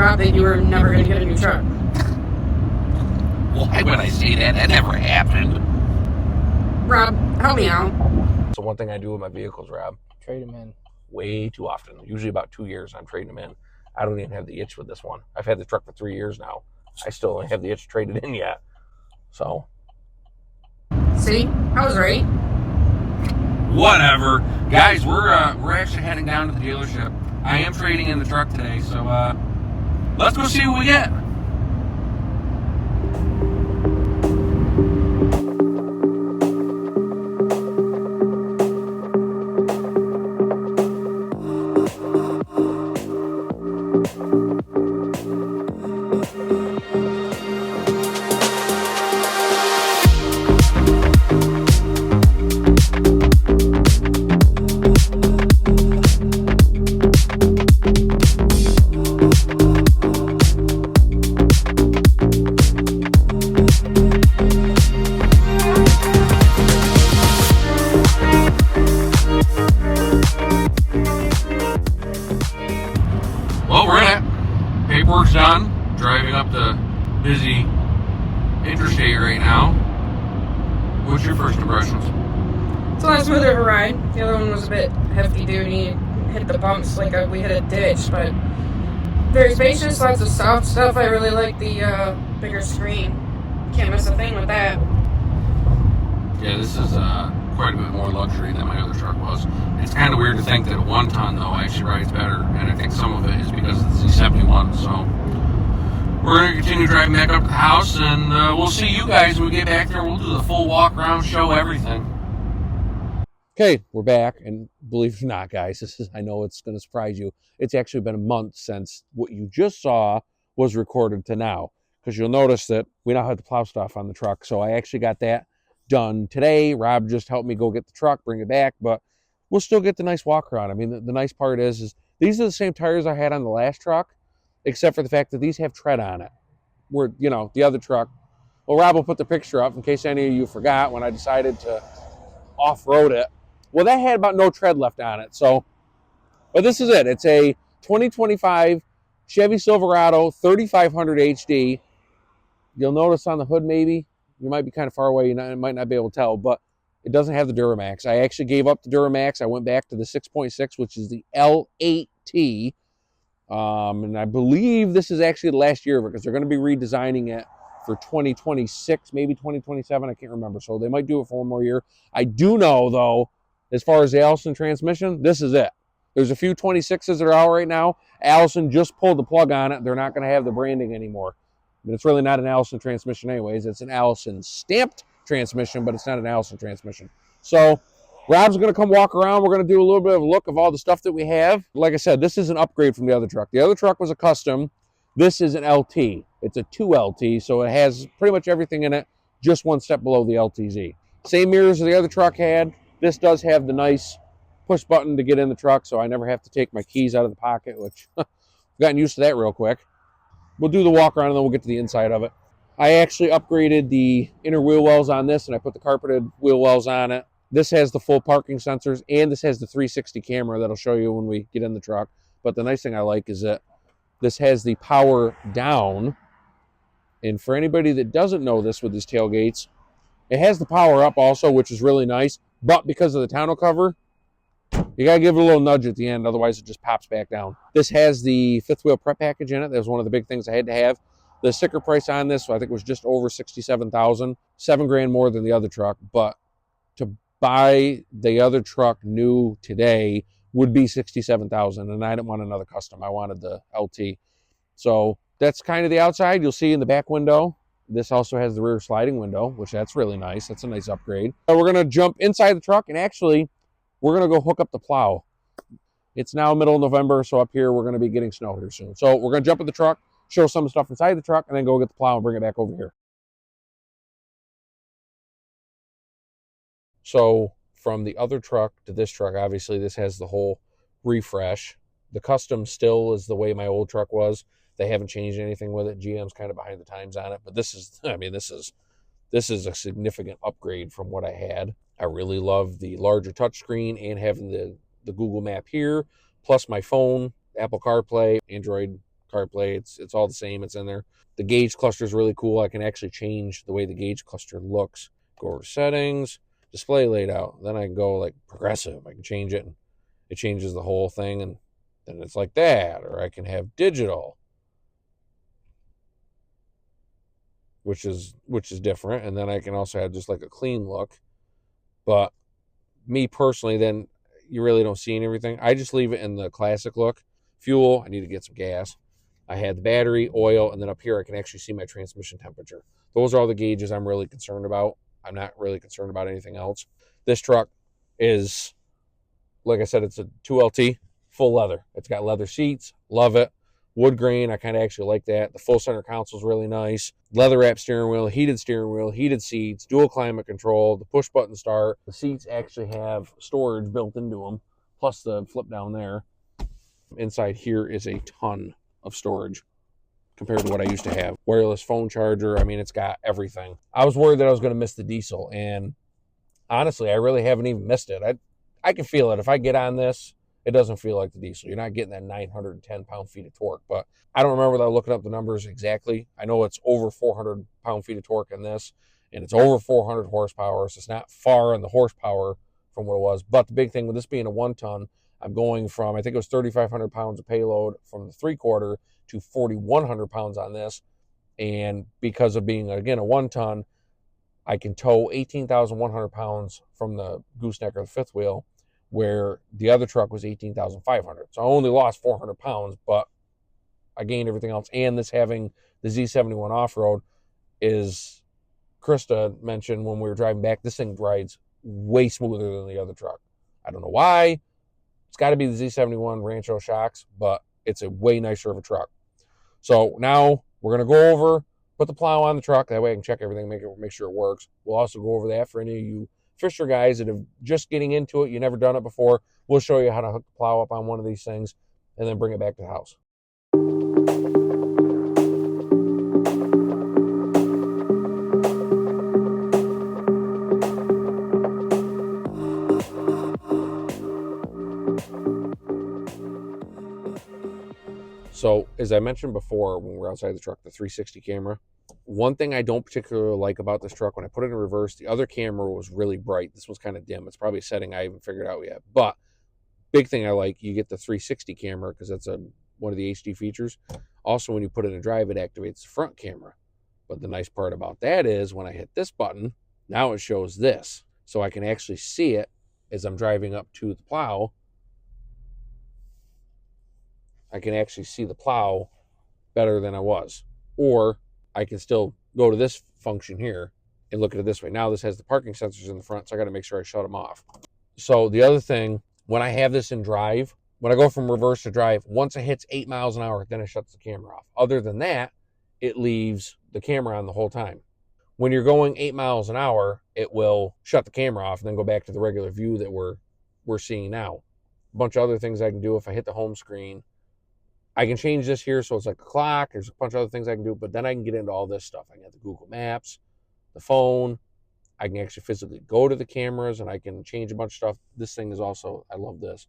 Rob, that you were never going to get a new truck. Why would I say that? That never happened. Rob, help me out. So one thing I do with my vehicles, Rob, Trade them in. way too often. Usually about 2 years I'm trading them in. I don't even have the itch with this one. I've had the truck for 3 years now. I still don't have the itch traded in yet. So. See? I was right. Whatever. Guys, we're actually heading down to the dealership. I am trading in the truck today, so let's go see what we get. Well, we're in it. Paperwork's done. Driving up the busy interstate right now. What's your first impressions? It's a lot smoother of a ride. The other one was a bit hefty duty. Hit the bumps like we hit a ditch, but very spacious, lots of soft stuff. I really like the bigger screen. Can't miss a thing with that. Yeah, this is quite a bit more luxury than my other truck was. It's kind of weird to think that a 1-ton, though, actually rides better, and I think some of it is because of the Z71, so we're going to continue driving back up to the house, and we'll see you guys when we get back there. We'll do the full walk around, show everything. Okay, we're back, and believe it or not, guys, I know it's going to surprise you. It's actually been a month since what you just saw was recorded to now, because you'll notice that we now have the plow stuff on the truck, so I actually got that done today. Rob just helped me go get the truck, bring it back, but we'll still get the nice walk around. I mean, the nice part is these are the same tires I had on the last truck, except for the fact that these have tread on it. Where, you know, the other truck, well, Rob will put the picture up in case any of you forgot when I decided to off-road it. Well, that had about no tread left on it. So, but this is it. It's a 2025 Chevy Silverado 3500 HD. You'll notice on the hood, maybe, you might be kind of far away, you might not be able to tell, but it doesn't have the Duramax. I actually gave up the Duramax. I went back to the 6.6, which is the L8T. And I believe this is actually the last year of it because they're going to be redesigning it for 2026, maybe 2027. I can't remember. So they might do it for one more year. I do know, though, as far as the Allison transmission, this is it. There's a few 26s that are out right now. Allison just pulled the plug on it. They're not going to have the branding anymore. I mean, it's really not an Allison transmission anyways. It's an Allison stamped transmission, but it's not an Allison transmission. So Rob's going to come walk around. We're going to do a little bit of a look of all the stuff that we have. Like I said, this is an upgrade from the other truck. The other truck was a custom. This is an LT. It's a 2LT, so it has pretty much everything in it, just one step below the LTZ. Same mirrors the other truck had. This does have the nice push button to get in the truck, so I never have to take my keys out of the pocket, which I've gotten used to that real quick. We'll do the walk around and then we'll get to the inside of it. I actually upgraded the inner wheel wells on this and I put the carpeted wheel wells on it. This has the full parking sensors and this has the 360 camera that'll show you when we get in the truck. But the nice thing I like is that this has the power down. And for anybody that doesn't know this with these tailgates, it has the power up also, which is really nice. But because of the tonneau cover, you got to give it a little nudge at the end, otherwise it just pops back down. This has the fifth wheel prep package in it. That was one of the big things I had to have. The sticker price on this, I think, was just over $67,000, $7,000 more than the other truck. But to buy the other truck new today would be $67,000, and I didn't want another custom. I wanted the LT. So that's kind of the outside. You'll see in the back window. This also has the rear sliding window, which that's really nice. That's a nice upgrade. So we're going to jump inside the truck, and actually, we're going to go hook up the plow. It's now middle of November, so up here we're going to be getting snow here soon. So we're going to jump in the truck, show some stuff inside the truck, and then go get the plow and bring it back over here. So from the other truck to this truck, obviously this has the whole refresh. The custom still is the way my old truck was. They haven't changed anything with it. GM's kind of behind the times on it, but this is, I mean, this is a significant upgrade from what I had. I really love the larger touchscreen and having the Google Map here, plus my phone, Apple CarPlay, Android CarPlay. It's all the same. It's in there. The gauge cluster is really cool. I can actually change the way the gauge cluster looks. Go over settings, display laid out. Then I can go like progressive. I can change it, and it changes the whole thing, and then it's like that. Or I can have digital, which is different. And then I can also have just like a clean look. But me personally, then you really don't see everything. I just leave it in the classic look. Fuel, I need to get some gas. I had the battery, oil, and then up here I can actually see my transmission temperature. Those are all the gauges I'm really concerned about. I'm not really concerned about anything else. This truck is, like I said, it's a 2LT, full leather. It's got leather seats, love it. Wood grain, I kind of actually like that. The full center console is really nice. Leather wrap steering wheel, heated seats, dual climate control, the push button start. The seats actually have storage built into them, plus the flip down there. Inside here is a ton of storage compared to what I used to have. Wireless phone charger. I mean, it's got everything. I was worried that I was going to miss the diesel, and honestly, I really haven't even missed it. I can feel it. If I get on this, it doesn't feel like the diesel. You're not getting that 910 pound-feet of torque, but I don't remember without looking up the numbers exactly. I know it's over 400 pound-feet of torque in this, and it's over 400 horsepower, so it's not far in the horsepower from what it was. But the big thing with this being a 1-ton, I'm going from, I think it was 3,500 pounds of payload from the 3/4 to 4,100 pounds on this. And because of being, again, a 1-ton, I can tow 18,100 pounds from the gooseneck or the fifth wheel, where the other truck was 18,500. So I only lost 400 pounds, but I gained everything else. And this having the Z71 off-road is, Krista mentioned when we were driving back, this thing rides way smoother than the other truck. I don't know why. It's got to be the Z71 Rancho shocks, but it's a way nicer of a truck. So now we're going to go over, put the plow on the truck. That way I can check everything, make sure it works. We'll also go over that for any of you Fisher guys that have just getting into it. You've never done it before. We'll show you how to hook the plow up on one of these things and then bring it back to the house. So, as I mentioned before, when we were outside the truck, the 360 camera. One thing I don't particularly like about this truck, when I put it in reverse, the other camera was really bright. This was kind of dim. It's probably a setting I haven't figured out yet. But big thing I like, you get the 360 camera because that's one of the HD features. Also, when you put it in drive, it activates the front camera. But the nice part about that is when I hit this button, now it shows this. So I can actually see it as I'm driving up to the plow. I can actually see the plow better than I was. Or I can still go to this function here and look at it this way. Now this has the parking sensors in the front, so I got to make sure I shut them off. So the other thing, when I have this in drive, when I go from reverse to drive, once it hits 8 miles an hour, then it shuts the camera off. Other than that, it leaves the camera on the whole time. When you're going 8 miles an hour, it will shut the camera off and then go back to the regular view that we're seeing now. A bunch of other things I can do if I hit the home screen. I can change this here so it's like a clock. There's a bunch of other things I can do, but then I can get into all this stuff. I can have the Google Maps, the phone. I can actually physically go to the cameras and I can change a bunch of stuff. This thing is also, I love this.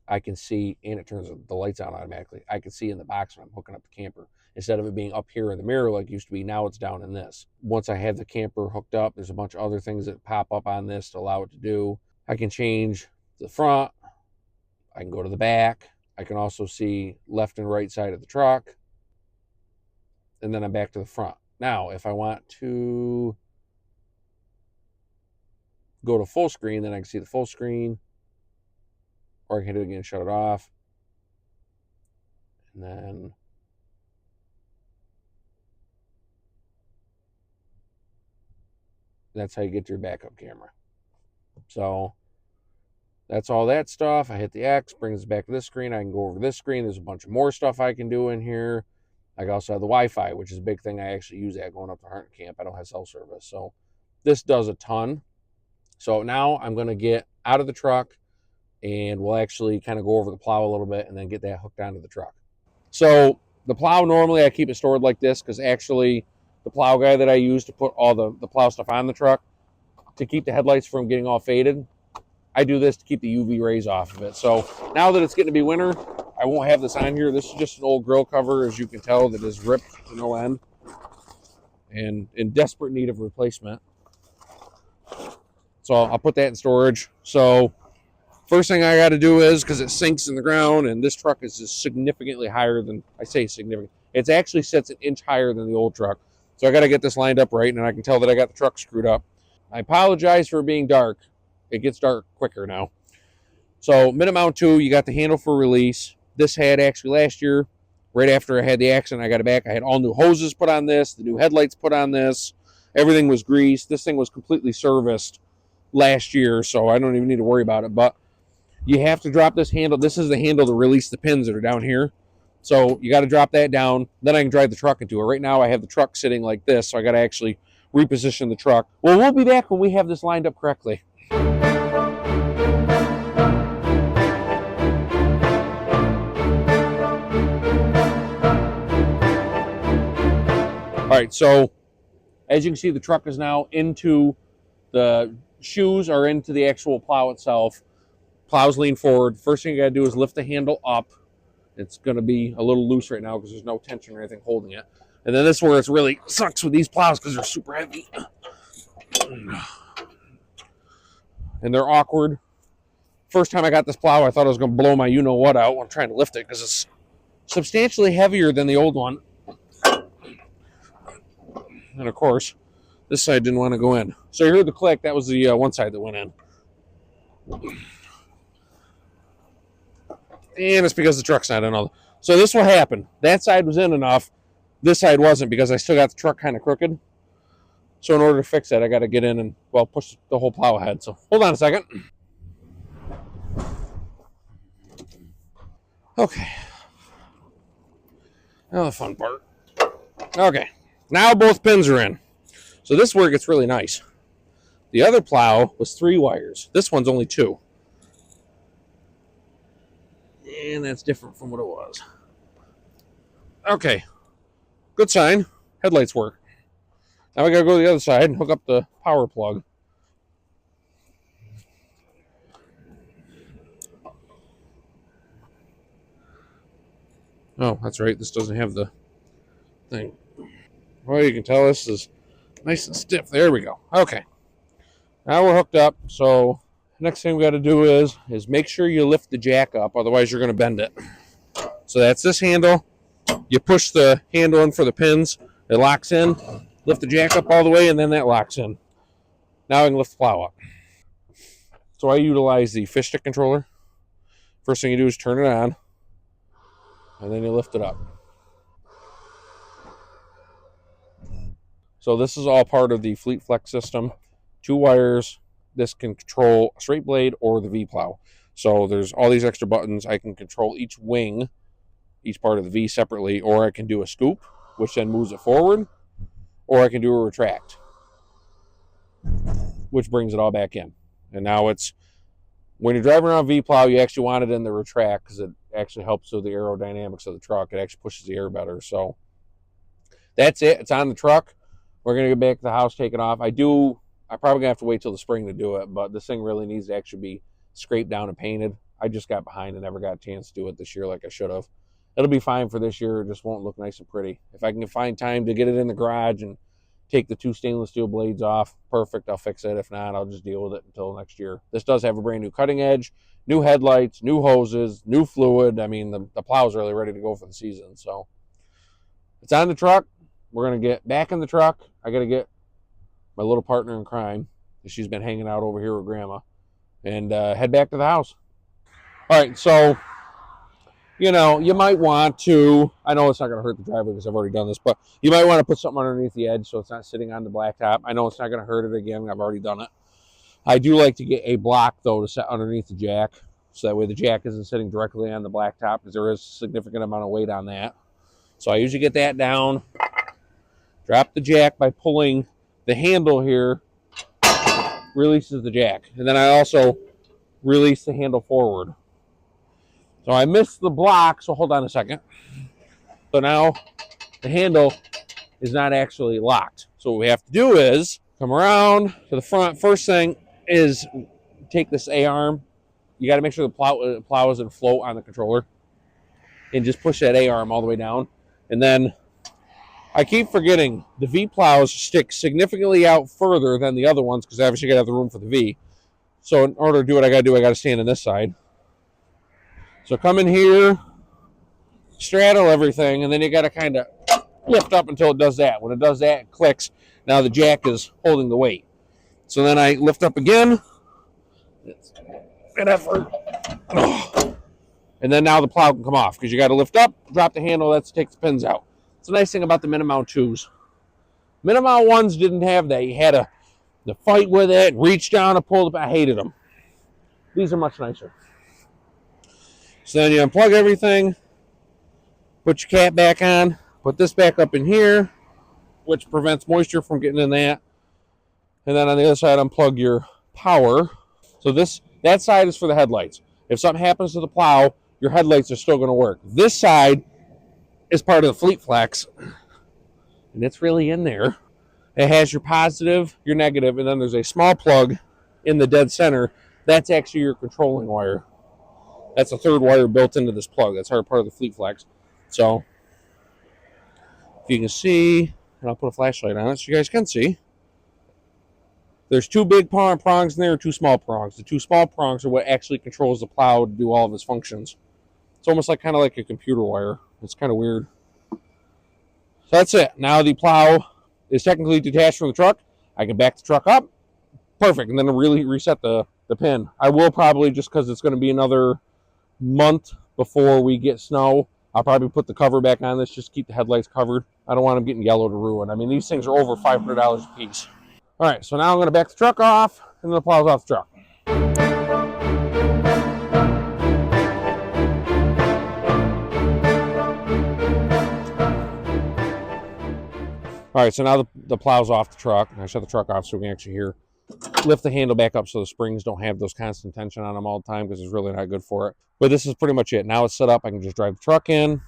I can see, and it turns the lights on automatically. I can see in the box when I'm hooking up the camper. Instead of it being up here in the mirror like it used to be, now it's down in this. Once I have the camper hooked up, there's a bunch of other things that pop up on this to allow it to do. I can change the front. I can go to the back. I can also see left and right side of the truck. And then I'm back to the front. Now, if I want to go to full screen, then I can see the full screen. Or I can hit it again, shut it off. And then that's how you get to your backup camera. So that's all that stuff. I hit the X, brings it back to this screen. I can go over this screen. There's a bunch of more stuff I can do in here. I also have the Wi-Fi, which is a big thing I actually use that going up to Hunter Camp. I don't have cell service. So this does a ton. So now I'm going to get out of the truck and we'll actually kind of go over the plow a little bit and then get that hooked onto the truck. So the plow, normally I keep it stored like this because actually the plow guy that I use to put all the plow stuff on the truck to keep the headlights from getting all faded, I do this to keep the UV rays off of it. So now that it's getting to be winter, I won't have this on here. This is just an old grill cover, as you can tell, that is ripped to no end and in desperate need of replacement. So I'll put that in storage. So first thing I got to do is, because it sinks in the ground, and this truck is just significantly higher than, I say significant, it actually sits an inch higher than the old truck. So I got to get this lined up right, and I can tell that I got the truck screwed up. I apologize for being dark. It gets dark quicker now. So mid-mount 2, you got the handle for release. This had actually last year, right after I had the accident, I got it back. I had all new hoses put on this, the new headlights put on this. Everything was greased. This thing was completely serviced last year, so I don't even need to worry about it. But you have to drop this handle. This is the handle to release the pins that are down here. So you got to drop that down. Then I can drive the truck into it. Right now I have the truck sitting like this, so I got to actually reposition the truck. Well, we'll be back when we have this lined up correctly. All right, so as you can see, the truck is now into the shoes or into the actual plow itself. Plows lean forward. First thing you got to do is lift the handle up. It's going to be a little loose right now because there's no tension or anything holding it. And then this is where it really sucks with these plows because they're super heavy. And they're awkward. First time I got this plow, I thought I was going to blow my you-know-what out when I'm trying to lift it because it's substantially heavier than the old one. And of course, this side didn't want to go in. So you heard the click. That was the one side that went in. And it's because the truck's not in. So this will happen. That side was in enough. This side wasn't because I still got the truck kind of crooked. So in order to fix that, I got to get in and, well, push the whole plow ahead. So hold on a second. Okay. Now the fun part. Okay. Now both pins are in. So this is where it gets really nice. The other plow was 3 wires. This one's only 2. And that's different from what it was. Okay. Good sign. Headlights work. Now we got to go to the other side and hook up the power plug. Oh, that's right. This doesn't have the thing. Well, you can tell this is nice and stiff. There we go. Okay. Now we're hooked up. So next thing we got to do is make sure you lift the jack up. Otherwise, you're going to bend it. So that's this handle. You push the handle in for the pins. It locks in. Lift the jack up all the way, and then that locks in. Now I can lift the plow up. So I utilize the fish stick controller. First thing you do is turn it on, and then you lift it up. So this is all part of the Fleet Flex system. 2 wires. This can control a straight blade or the V-plow. So there's all these extra buttons. I can control each wing, each part of the V separately, or I can do a scoop, which then moves it forward, or I can do a retract, which brings it all back in. And now it's, when you're driving around V-plow, you actually want it in the retract because it actually helps with the aerodynamics of the truck. It actually pushes the air better. So that's it. It's on the truck. We're going to get back to the house, take it off. I probably going to have to wait till the spring to do it, but this thing really needs to actually be scraped down and painted. I just got behind and never got a chance to do it this year like I should have. It'll be fine for this year. It just won't look nice and pretty. If I can find time to get it in the garage and take the 2 stainless steel blades off, perfect. I'll fix it. If not, I'll just deal with it until next year. This does have a brand new cutting edge, new headlights, new hoses, new fluid. I mean, the plow's really ready to go for the season. So it's on the truck. We're going to get back in the truck. I got to get my little partner in crime. She's been hanging out over here with Grandma. And head back to the house. All right, so, you know, you might want to, I know it's not going to hurt the driver because I've already done this, but you might want to put something underneath the edge so it's not sitting on the blacktop. I know it's not going to hurt it again. I've already done it. I do like to get a block, though, to set underneath the jack. So that way the jack isn't sitting directly on the blacktop because there is a significant amount of weight on that. So I usually get that down. Drop the jack by pulling the handle here, releases the jack. And then I also release the handle forward. So I missed the block, so hold on a second. So now the handle is not actually locked. So what we have to do is come around to the front. First thing is take this A-arm. You got to make sure the plow is in float on the controller. and just push that A-arm all the way down. And then I keep forgetting the V plows stick significantly out further than the other ones because obviously you gotta have the room for the V. So in order to do what I gotta do, I gotta stand on this side. So come in here, straddle everything, and then you gotta kind of lift up until it does that. When it does that, it clicks. Now the jack is holding the weight. So then I lift up again. It's an effort. And then now the plow can come off because you got to lift up, drop the handle, that's to take the pins out. It's a nice thing about the Minimount 2s. Minimount 1s didn't have that. You had to fight with it, reach down and pull it. I hated them. These are much nicer. So then you unplug everything, put your cap back on, put this back up in here, which prevents moisture from getting in that. And then on the other side, unplug your power. So that side is for the headlights. If something happens to the plow, your headlights are still going to work. This side is part of the Fleet Flex, and it's really in there. It has your positive, your negative, and then there's a small plug in the dead center. That's actually your controlling wire. That's a third wire built into this plug. That's part of the Fleet Flex. So if you can see, and I'll put a flashlight on it so you guys can see, there's two big prongs in there and two small prongs. The two small prongs are what actually controls the plow to do all of its functions. It's almost like kind of like a computer wire. It's kind of weird. So that's it. Now the plow is technically detached from the truck. I can back the truck up. Perfect. And then really reset the pin. I will probably, just because it's going to be another month before we get snow, I'll probably put the cover back on this just to keep the headlights covered. I don't want them getting yellow to ruin. I mean, these things are over $500 a piece. All right, so now I'm going to back the truck off, and then the plow's off the truck. All right, so now the plow's off the truck. I shut the truck off so we can actually lift the handle back up so the springs don't have those constant tension on them all the time because it's really not good for it. But this is pretty much it. Now it's set up. I can just drive the truck in,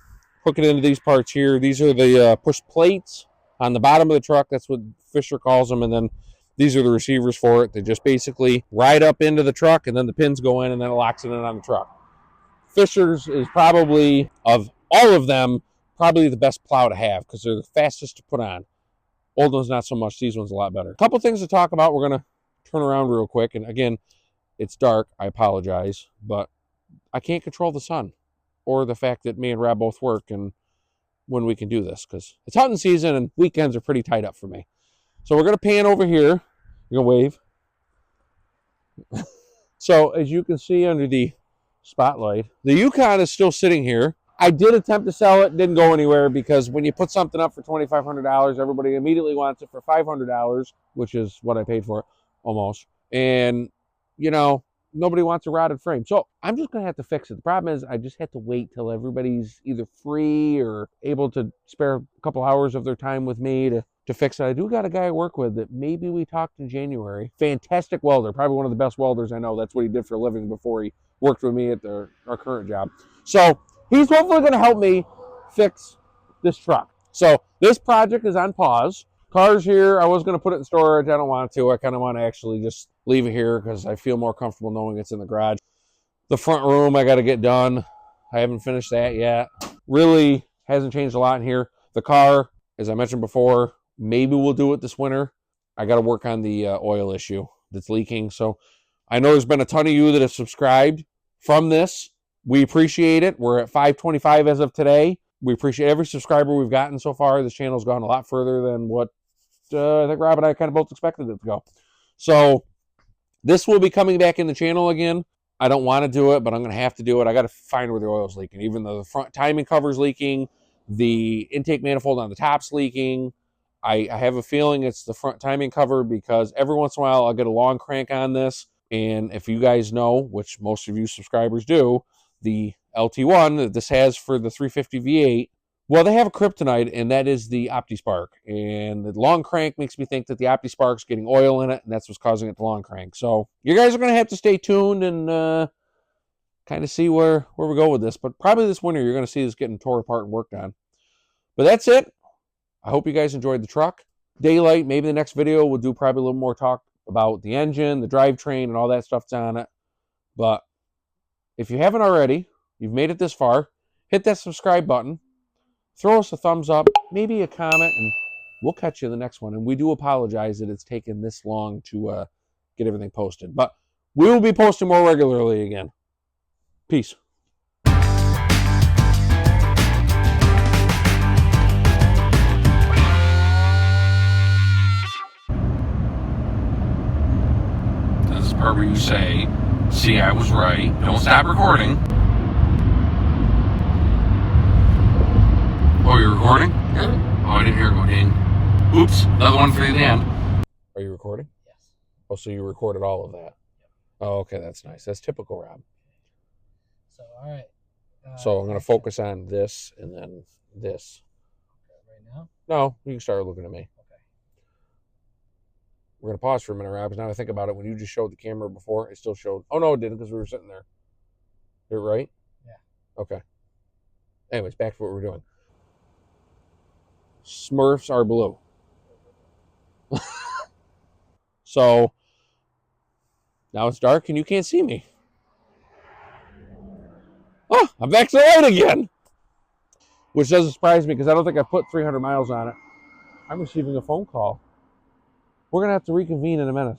hook it into these parts here. These are the push plates on the bottom of the truck. That's what Fisher calls them. And then these are the receivers for it. They just basically ride up into the truck, and then the pins go in, and then it locks it in on the truck. Fisher's is probably, of all of them, probably the best plow to have because they're the fastest to put on. Old ones, not so much. These ones a lot better. A couple things to talk about. We're going to turn around real quick. And again, it's dark. I apologize. But I can't control the sun or the fact that me and Rob both work and when we can do this because it's hunting season and weekends are pretty tight up for me. So we're going to pan over here. You're going to wave. So as you can see under the spotlight, the Yukon is still sitting here. I did attempt to sell it, didn't go anywhere because when you put something up for $2,500, everybody immediately wants it for $500, which is what I paid for it, almost. And, you know, nobody wants a rotted frame. So I'm just going to have to fix it. The problem is I just have to wait till everybody's either free or able to spare a couple hours of their time with me to fix it. I do got a guy I work with that maybe we talked in January. Fantastic welder, probably one of the best welders I know. That's what he did for a living before he worked with me at our current job. So he's hopefully going to help me fix this truck. So this project is on pause. Car's here. I was going to put it in storage. I don't want to. I kind of want to actually just leave it here because I feel more comfortable knowing it's in the garage. The front room I got to get done. I haven't finished that yet. Really hasn't changed a lot in here. The car, as I mentioned before, maybe we'll do it this winter. I got to work on the oil issue that's leaking. So I know there's been a ton of you that have subscribed from this. We appreciate it. We're at 525 as of today. We appreciate every subscriber we've gotten so far. This channel's gone a lot further than what I think Rob and I kind of both expected it to go. So this will be coming back in the channel again. I don't want to do it, but I'm going to have to do it. I got to find where the oil's leaking. Even though the front timing cover's leaking, the intake manifold on the top's leaking. I have a feeling it's the front timing cover because every once in a while I'll get a long crank on this. And if you guys know, which most of you subscribers do, the LT1 that this has for the 350 V8, well, they have a kryptonite, and that is the OptiSpark. And the long crank makes me think that the OptiSpark's getting oil in it, and that's what's causing it to long crank. So you guys are going to have to stay tuned and kind of see where we go with this. But probably this winter, you're going to see this getting tore apart and worked on. But that's it. I hope you guys enjoyed the truck. Daylight, maybe the next video we'll do probably a little more talk about the engine, the drivetrain, and all that stuff's on it. But if you haven't already, you've made it this far, hit that subscribe button, throw us a thumbs up, maybe a comment, and we'll catch you in the next one. And we do apologize that it's taken this long to get everything posted. But we will be posting more regularly again. Peace. This is the part where you say, see, I was right. Don't stop recording. Oh, you're recording? Yeah. Oh, I didn't hear it go ding. Oops, another one for the end. Are you recording? Yes. Oh, so you recorded all of that? Oh, okay, that's nice. That's typical, Rob. So, all right. So I'm going to focus on this and then this. Right now? No, you can start looking at me. Okay. We're going to pause for a minute, Rob, because now I think about it. When you just showed the camera before, it still showed. Oh, no, it didn't because we were sitting there. You're right? Yeah. Okay. Anyways, back to what we're doing. Smurfs are blue. So now it's dark and you can't see me. Oh, I'm back to the light again. Which doesn't surprise me because I don't think I put 300 miles on it. I'm receiving a phone call. We're going to have to reconvene in a minute.